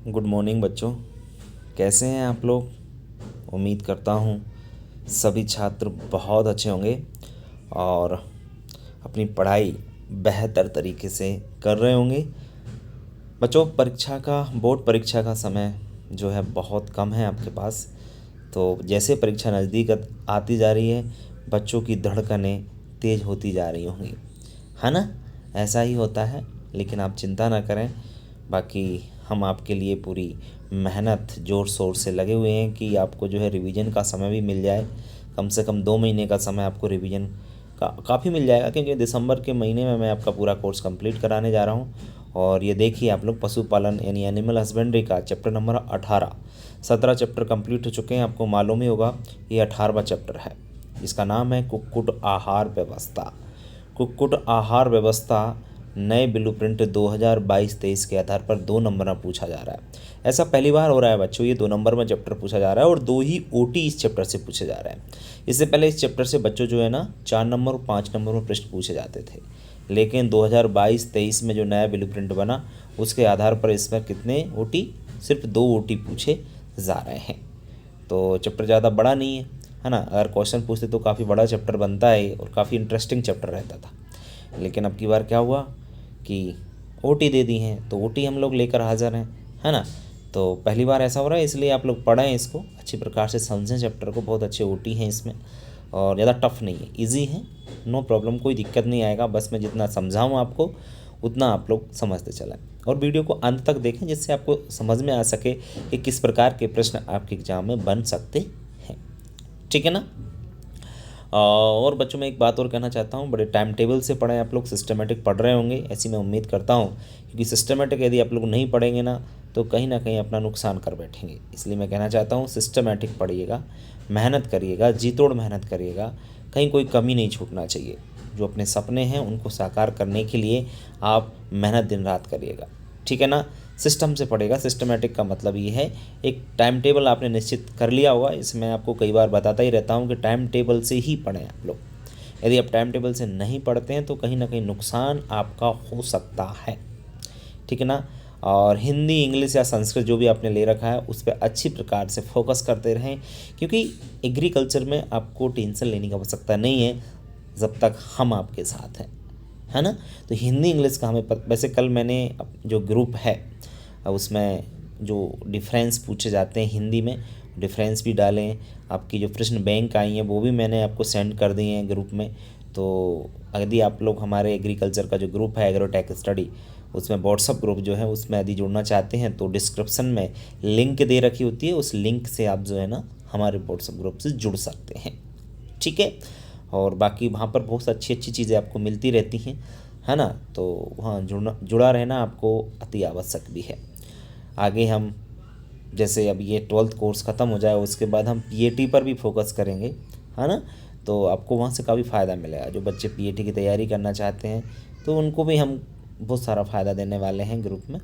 Good morning बच्चों। कैसे हैं आप लोग। उम्मीद करता हूँ सभी छात्र बहुत अच्छे होंगे और अपनी पढ़ाई बेहतर तरीके से कर रहे होंगे। बच्चों, बोर्ड परीक्षा का समय जो है बहुत कम है आपके पास। तो जैसे परीक्षा नज़दीक आती जा रही है, बच्चों की धड़कनें तेज़ होती जा रही होंगी, है ना। ऐसा ही होता है, लेकिन आप चिंता ना करें। बाकी हम आपके लिए पूरी मेहनत ज़ोर शोर से लगे हुए हैं कि आपको जो है रिवीजन का समय भी मिल जाए। कम से कम 2 महीने का समय आपको रिवीजन का काफ़ी मिल जाएगा, क्योंकि दिसंबर के महीने में मैं आपका पूरा कोर्स कंप्लीट कराने जा रहा हूँ। और ये देखिए, आप लोग पशुपालन यानी एनिमल हस्बेंड्री का चैप्टर नंबर 18, 17 चैप्टर कंप्लीट हो चुके हैं। आपको मालूम ही होगा, ये 18वां चैप्टर है। इसका नाम है कुक्कुट आहार व्यवस्था। कुक्कुट आहार व्यवस्था नए ब्लूप्रिंट 2022-23 के आधार पर 2 नंबर में पूछा जा रहा है। ऐसा पहली बार हो रहा है बच्चों, ये 2 नंबर में चैप्टर पूछा जा रहा है और 2 ही ओटी इस चैप्टर से पूछे जा रहे हैं। इससे पहले इस चैप्टर से बच्चों जो है ना 4 नंबर और 5 नंबर में प्रश्न पूछे जाते थे, लेकिन 2022-23 में जो नया ब्लूप्रिंट बना उसके आधार पर इसमें कितने ओटी, सिर्फ 2 ओटी पूछे जा रहे हैं। तो चैप्टर ज़्यादा बड़ा नहीं है ना। अगर क्वेश्चन पूछते तो काफ़ी बड़ा चैप्टर बनता है और काफ़ी इंटरेस्टिंग चैप्टर रहता था, लेकिन अब की बार क्या हुआ कि ओटी दे दी हैं, तो ओटी हम लोग लेकर हाज़िर हैं, है ना। तो पहली बार ऐसा हो रहा है, इसलिए आप लोग पढ़ें, इसको अच्छी प्रकार से समझें चैप्टर को। बहुत अच्छे ओटी हैं इसमें और ज़्यादा टफ नहीं है, इजी है, नो प्रॉब्लम, कोई दिक्कत नहीं आएगा। बस मैं जितना समझाऊँ आपको उतना आप लोग समझते चलें और वीडियो को अंत तक देखें, जिससे आपको समझ में आ सके कि किस प्रकार के प्रश्न आपके एग्जाम में बन सकते हैं। ठीक है ना। और बच्चों, मैं एक बात और कहना चाहता हूँ, बड़े टाइम टेबल से पढ़ें। आप लोग सिस्टमेटिक पढ़ रहे होंगे, ऐसी मैं उम्मीद करता हूँ, क्योंकि सिस्टमेटिक यदि आप लोग नहीं पढ़ेंगे ना तो कहीं ना कहीं अपना नुकसान कर बैठेंगे। इसलिए मैं कहना चाहता हूँ सिस्टमेटिक पढ़िएगा, मेहनत करिएगा, जी तोड़ मेहनत करिएगा, कहीं कोई कमी नहीं छूटना चाहिए। जो अपने सपने हैं उनको साकार करने के लिए आप मेहनत दिन रात करिएगा, ठीक है ना। सिस्टम से पढ़ेगा। सिस्टमेटिक का मतलब ये है, एक टाइम टेबल आपने निश्चित कर लिया होगा। इसमें आपको कई बार बताता ही रहता हूँ कि टाइम टेबल से ही पढ़ें आप लोग। यदि आप टाइम टेबल से नहीं पढ़ते हैं तो कहीं ना कहीं नुकसान आपका हो सकता है, ठीक है ना। और हिंदी, इंग्लिश या संस्कृत जो भी आपने ले रखा है उस पर अच्छी प्रकार से फोकस करते रहें, क्योंकि एग्रीकल्चर में आपको टेंशन लेने की आवश्यकता नहीं है जब तक हम आपके साथ हैं, है ना। तो हिंदी इंग्लिश का हमें वैसे कल मैंने जो ग्रुप है उसमें जो डिफरेंस पूछे जाते हैं हिंदी में, डिफरेंस भी डालें। आपकी जो प्रश्न बैंक आई हैं वो भी मैंने आपको सेंड कर दिए हैं ग्रुप में। तो यदि आप लोग हमारे एग्रीकल्चर का जो ग्रुप है एग्रोटेक स्टडी, उसमें व्हाट्सअप ग्रुप जो है उसमें यदि जुड़ना चाहते हैं तो डिस्क्रिप्शन में लिंक दे रखी होती है, उस लिंक से आप जो है ना हमारे व्हाट्सअप ग्रुप से जुड़ सकते हैं, ठीक है। और बाकी वहाँ पर बहुत अच्छी अच्छी चीज़ें आपको मिलती रहती हैं, है ना। तो वहाँ जुड़ा रहना आपको अति आवश्यक भी है। आगे हम जैसे अब ये 12th कोर्स ख़त्म हो जाए उसके बाद हम पीएटी पर भी फोकस करेंगे, है ना। तो आपको वहाँ से काफ़ी फ़ायदा मिलेगा। जो बच्चे पीएटी की तैयारी करना चाहते हैं तो उनको भी हम बहुत सारा फ़ायदा देने वाले हैं ग्रुप में।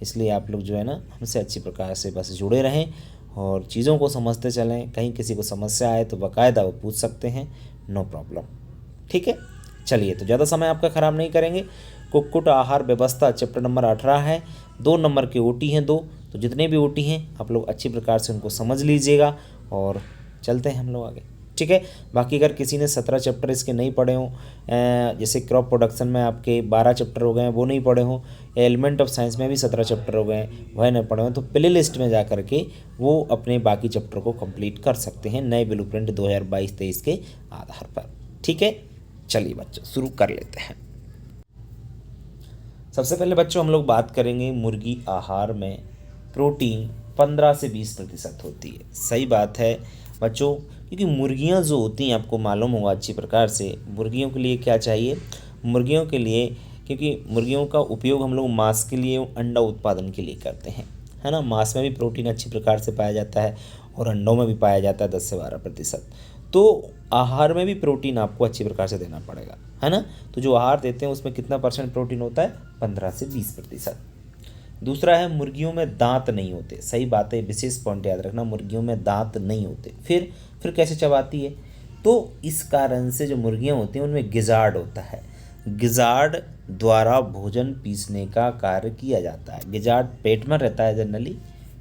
इसलिए आप लोग जो है ना हमसे अच्छी प्रकार से बस जुड़े रहें और चीज़ों को समझते चलें। कहीं किसी को समस्या आए तो बाकायदा वो पूछ सकते हैं, नो प्रॉब्लम, ठीक है। चलिए, तो ज़्यादा समय आपका ख़राब नहीं करेंगे। कुक्कुट आहार व्यवस्था चैप्टर नंबर 18 है। 2 नंबर के ओटी हैं 2, तो जितने भी ओटी हैं आप लोग अच्छी प्रकार से उनको समझ लीजिएगा और चलते हैं हम लोग आगे, ठीक है। बाकी अगर किसी ने 17 चैप्टर इसके नहीं पढ़े हों, जैसे क्रॉप प्रोडक्शन में आपके 12 चैप्टर हो गए हैं वो नहीं पढ़े हों, एलिमेंट ऑफ साइंस में भी 17 चैप्टर हो गए हैं वह नहीं पढ़े हों, तो प्ले लिस्ट में जा करके वो अपने बाकी चैप्टर को कंप्लीट कर सकते हैं नए ब्लूप्रिंट 2022-23 के आधार पर, ठीक है। चलिए बच्चों, शुरू कर लेते हैं। सबसे पहले बच्चों हम लोग बात करेंगे मुर्गी आहार में प्रोटीन 15 से 20% होती है। सही बात है बच्चों, क्योंकि मुर्गियां जो होती हैं आपको मालूम होगा अच्छी प्रकार से, मुर्गियों के लिए क्या चाहिए, मुर्गियों के लिए, क्योंकि मुर्गियों का उपयोग हम लोग मांस के लिए, अंडा उत्पादन के लिए करते हैं, है ना। मांस में भी प्रोटीन अच्छी प्रकार से पाया जाता है और अंडों में भी पाया जाता है 10 से 12%। तो आहार में भी प्रोटीन आपको अच्छी प्रकार से देना पड़ेगा, है ना। तो जो आहार देते हैं उसमें कितना % प्रोटीन होता है, 15 से 20%। दूसरा है मुर्गियों में दांत नहीं होते। सही बात है, विशेष पॉइंट याद रखना, मुर्गियों में दांत नहीं होते। फिर कैसे चबाती है, तो इस कारण से जो मुर्गियां होती हैं उनमें गिजार्ड होता है। गिजार्ड द्वारा भोजन पीसने का कार्य किया जाता है। गिजार्ड पेट में रहता है जनरली,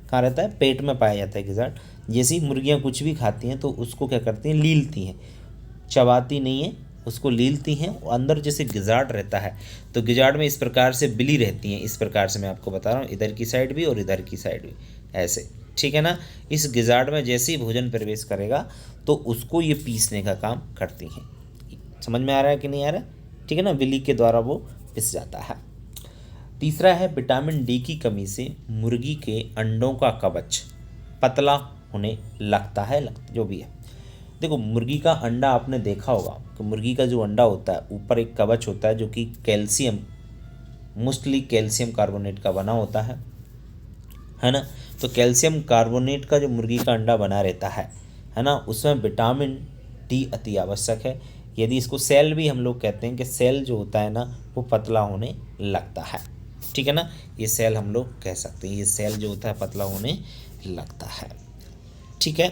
कहाँ रहता है, पेट में पाया जाता है गिजार्ड। जैसे ही मुर्गियाँ कुछ भी खाती हैं तो उसको क्या करती हैं, लीलती हैं, चबाती नहीं है, उसको लीलती हैं। अंदर जैसे गिजार्ड रहता है तो गिजार्ड में इस प्रकार से बिली रहती हैं, इस प्रकार से मैं आपको बता रहा हूँ, इधर की साइड भी और इधर की साइड भी, ऐसे, ठीक है ना। इस गिजार्ड में जैसे ही भोजन प्रवेश करेगा तो उसको ये पीसने का काम करती हैं। समझ में आ रहा है कि नहीं आ रहा है, ठीक है ना, बिली के द्वारा वो पिस जाता है। तीसरा है विटामिन डी की कमी से मुर्गी के अंडों का कवच पतला होने लगता है, जो भी है। देखो मुर्गी का अंडा आपने देखा होगा कि मुर्गी का जो अंडा होता है ऊपर एक कवच होता है जो कि कैल्शियम, मोस्टली कैल्शियम कार्बोनेट का बना होता है ना। तो कैल्शियम कार्बोनेट का जो मुर्गी का अंडा बना रहता है ना, उसमें विटामिन डी अति आवश्यक है। यदि इसको सेल भी हम लोग कहते हैं कि सेल जो होता है ना वो पतला होने लगता है, ठीक है ना, ये सेल हम लोग कह सकते हैं, ये सेल जो होता है पतला होने लगता है, ठीक है।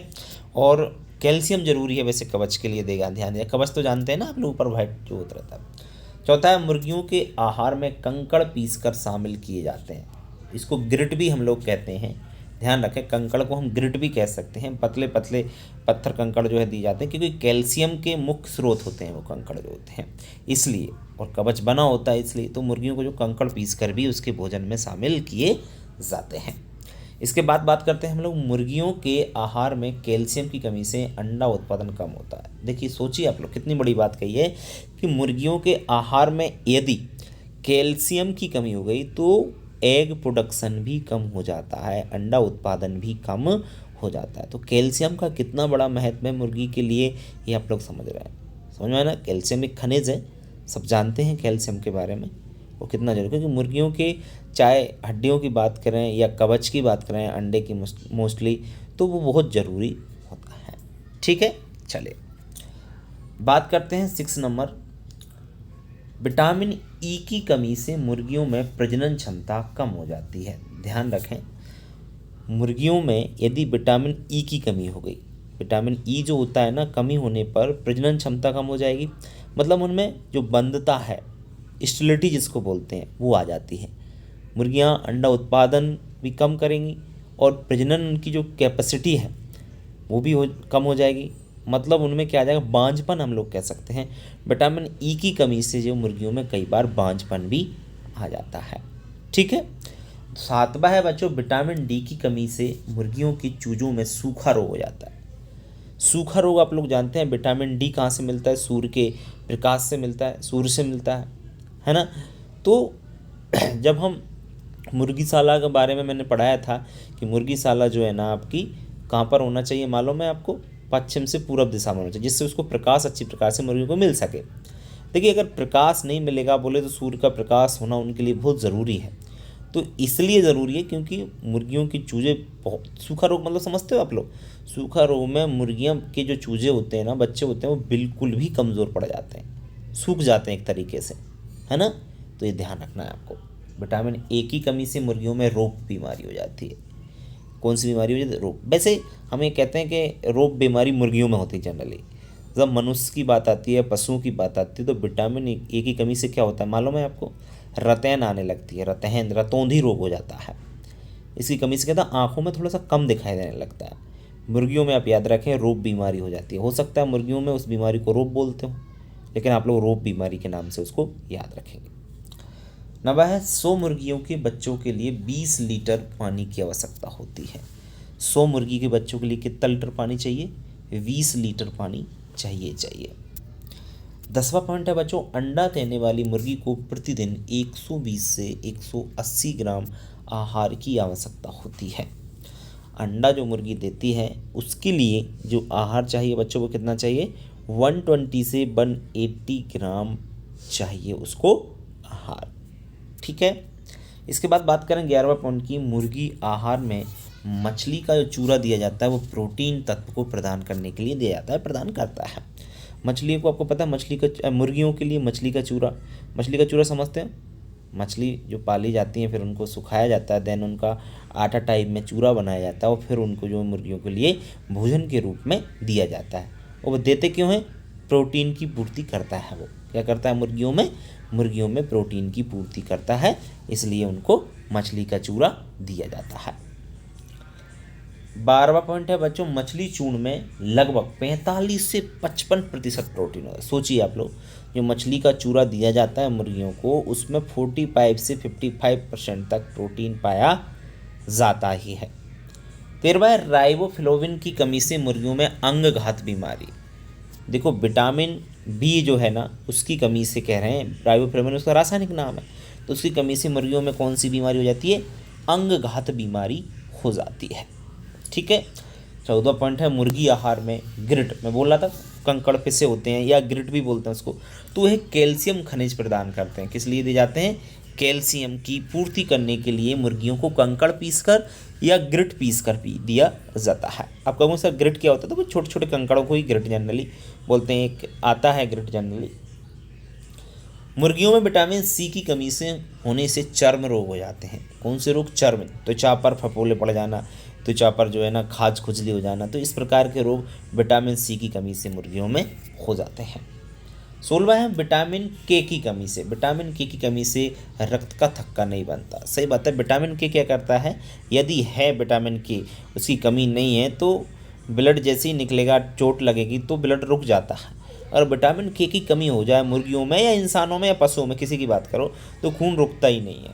और कैल्शियम जरूरी है वैसे कवच के लिए, देगा ध्यान दिया, कवच तो जानते हैं ना आप लोग, ऊपर वाइट जो होता रहता है। चौथा है मुर्गियों के आहार में कंकड़ पीसकर शामिल किए जाते हैं, इसको ग्रिट भी हम लोग कहते हैं, ध्यान रखें, कंकड़ को हम ग्रिट भी कह सकते हैं। पतले पतले पत्थर कंकड़ जो है दिए जाते हैं क्योंकि कैल्शियम के मुख्य स्रोत होते हैं वो कंकड़ जो होते हैं, इसलिए, और कवच बना होता है इसलिए, तो मुर्गियों को जो कंकड़ पीस कर भी उसके भोजन में शामिल किए जाते हैं। इसके बाद बात करते हैं हम लोग मुर्गियों के आहार में कैल्शियम की कमी से अंडा उत्पादन कम होता है। देखिए सोचिए आप लोग, कितनी बड़ी बात कही है कि मुर्गियों के आहार में यदि कैल्शियम की कमी हो गई तो एग प्रोडक्शन भी कम हो जाता है, अंडा उत्पादन भी कम हो जाता है। तो कैल्शियम का कितना बड़ा महत्व है मुर्गी के लिए, ये आप लोग समझ रहे हैं, समझ में आया ना। कैल्शियम एक खनिज है, सब जानते हैं कैल्शियम के बारे में, वो कितना जरूरी, क्योंकि मुर्गियों के चाहे हड्डियों की बात करें या कवच की बात करें, अंडे की मोस्टली, तो वो बहुत ज़रूरी होता है, ठीक है। चलिए बात करते हैं 6 नंबर, विटामिन ई की कमी से मुर्गियों में प्रजनन क्षमता कम हो जाती है। ध्यान रखें, मुर्गियों में यदि विटामिन ई की कमी हो गई, विटामिन ई जो होता है ना, कमी होने पर प्रजनन क्षमता कम हो जाएगी, मतलब उनमें जो बंधता है, स्टेरिलिटी जिसको बोलते हैं, वो आ जाती है। मुर्गियां अंडा उत्पादन भी कम करेंगी और प्रजनन उनकी जो कैपेसिटी है वो भी कम हो जाएगी, मतलब उनमें क्या आ जाएगा, बांझपन हम लोग कह सकते हैं। विटामिन ई की कमी से जो मुर्गियों में कई बार बांझपन भी आ जाता है, ठीक है। 7वां है बच्चों, विटामिन डी की कमी से मुर्गियों की चूजों में सूखा रोग हो जाता है। सूखा रोग आप लोग जानते हैं, विटामिन डी कहाँ से मिलता है, सूर्य के प्रकाश से मिलता है, सूर्य से मिलता है ना। तो जब हम मुर्गीशाला के बारे में मैंने पढ़ाया था कि मुर्गीशाला जो है ना आपकी कहाँ पर होना चाहिए मालूम है आपको, पश्चिम से पूरब दिशा में होना चाहिए, जिससे उसको प्रकाश अच्छी प्रकार से मुर्गियों को मिल सके। देखिए अगर प्रकाश नहीं मिलेगा बोले तो सूर्य का प्रकाश होना उनके लिए बहुत ज़रूरी है, तो इसलिए ज़रूरी है क्योंकि मुर्गियों की चूजे बहुत, सूखा रोग मतलब समझते हो आप लोग, सूखा रोग में मुर्गियों के जो चूजे होते हैं ना, बच्चे होते हैं, वो बिल्कुल भी कमज़ोर पड़ जाते हैं, सूख जाते हैं एक तरीके से, है ना। तो ये ध्यान रखना है आपको। विटामिन ए की कमी से मुर्गियों में रोग बीमारी हो जाती है। कौन सी बीमारी हो जाती है, रोग। वैसे हम ये कहते हैं कि रोग बीमारी मुर्गियों में होती है जनरली, जब मनुष्य की बात आती है, पशुओं की बात आती है, तो विटामिन ए की कमी से क्या होता है मालूम है आपको, रतैन आने लगती है, रतौंधी रोग हो जाता है। इसकी कमी से कहता है आँखों में थोड़ा सा कम दिखाई देने लगता है। मुर्गियों में आप याद रखें रोग बीमारी हो जाती है, हो सकता है मुर्गियों में उस बीमारी को रोग बोलते हो, लेकिन आप लोग रोग बीमारी के नाम से उसको याद रखेंगे। 9वां है, 100 मुर्गियों के बच्चों के लिए 20 लीटर पानी की आवश्यकता होती है। 100 मुर्गी के बच्चों के लिए कितना लीटर पानी चाहिए, 20 लीटर पानी चाहिए। 10वां पॉइंट है बच्चों, अंडा देने वाली मुर्गी को प्रतिदिन 120 से 180 ग्राम आहार की आवश्यकता होती है। अंडा जो मुर्गी देती है उसके लिए जो आहार चाहिए बच्चों को कितना चाहिए, 120 से 180 ग्राम चाहिए उसको आहार, ठीक है। इसके बाद बात करें 11वां पॉइंट की, मुर्गी आहार में मछली का जो चूरा दिया जाता है वो प्रोटीन तत्व को प्रदान करने के लिए दिया जाता है, प्रदान करता है। मछली को आपको पता है, मछली का मुर्गियों के लिए मछली का चूरा समझते हैं, मछली जो पाली जाती हैं फिर उनको सुखाया जाता है, देन उनका आटा टाइप में चूरा बनाया जाता है और फिर उनको जो मुर्गियों के लिए भोजन के रूप में दिया जाता है। और वो देते क्यों हैं, प्रोटीन की पूर्ति करता है वो, क्या करता है मुर्गियों में प्रोटीन की पूर्ति करता है, इसलिए उनको मछली का चूरा दिया जाता है। 12वां पॉइंट है बच्चों, मछली चूर्ण में लगभग 45 से 55% प्रोटीन होता है। सोचिए आप लोग, जो मछली का चूरा दिया जाता है मुर्गियों को, उसमें 45 से 55% तक प्रोटीन पाया जाता ही है। 13वां है राइबोफ्लाविन की कमी से मुर्गियों में अंगघात बीमारी। देखो विटामिन बी जो है ना, उसकी कमी से कह रहे हैं, राइबोफ्लाविन उसका रासायनिक नाम है, तो उसकी कमी से मुर्गियों में कौन सी बीमारी हो जाती है? अंगघात बीमारी हो जाती है। ठीक है। 14वां पॉइंट है मुर्गी आहार में ग्रिट, मैं बोल रहा था कंकड़ पिसे होते हैं या ग्रिट भी बोलते हैं उसको, तो वह कैल्शियम खनिज प्रदान करते हैं। किस लिए दिए जाते हैं? कैल्शियम की पूर्ति करने के लिए मुर्गियों को कंकड़ पीसकर या ग्रिट पीसकर पी दिया जाता है। आप कहोगे सर ग्रिट क्या होता है? तो वो छोटे छोटे कंकड़ों को ही ग्रिट जनरली बोलते हैं, एक आता है ग्रिट जनरली। मुर्गियों में विटामिन सी की कमी से होने से चर्म रोग हो जाते हैं। कौन से रोग? चर्म, त्वचा पर फफोले पड़ जाना, त्वचा पर जो है ना खाज खुजली हो जाना, तो इस प्रकार के रोग विटामिन सी की कमी से मुर्गियों में हो जाते हैं। 16वां है विटामिन के की कमी से। विटामिन के की कमी से रक्त का थक्का नहीं बनता। सही बात है। विटामिन के क्या करता है? यदि है विटामिन के, उसकी कमी नहीं है तो ब्लड जैसे ही निकलेगा, चोट लगेगी तो ब्लड रुक जाता है। और विटामिन के की कमी हो जाए मुर्गियों में या इंसानों में या पशुओं में, किसी की बात करो, तो खून रुकता ही नहीं है।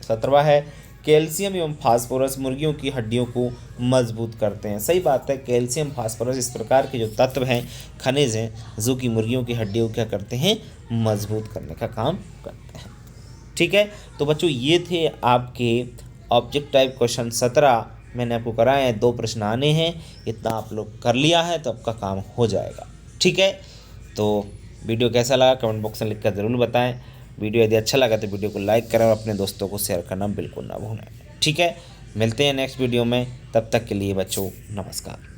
17वां है कैल्शियम एवं फास्फोरस मुर्गियों की हड्डियों को मजबूत करते हैं। सही बात है। कैल्शियम, फास्फोरस इस प्रकार के जो तत्व हैं, खनिज हैं, जो कि मुर्गियों की हड्डियों को क्या करते हैं? मजबूत करने का काम करते हैं। ठीक है। तो बच्चों ये थे आपके ऑब्जेक्ट टाइप क्वेश्चन 17 मैंने आपको कराए हैं। 2 प्रश्न आने हैं, इतना आप लोग कर लिया है तो आपका काम हो जाएगा। ठीक है। तो वीडियो कैसा लगा कमेंट बॉक्स में लिख कर ज़रूर बताएं। वीडियो यदि अच्छा लगा तो वीडियो को लाइक करें और अपने दोस्तों को शेयर करना बिल्कुल ना भूलें। ठीक है। मिलते हैं नेक्स्ट वीडियो में, तब तक के लिए बच्चों नमस्कार।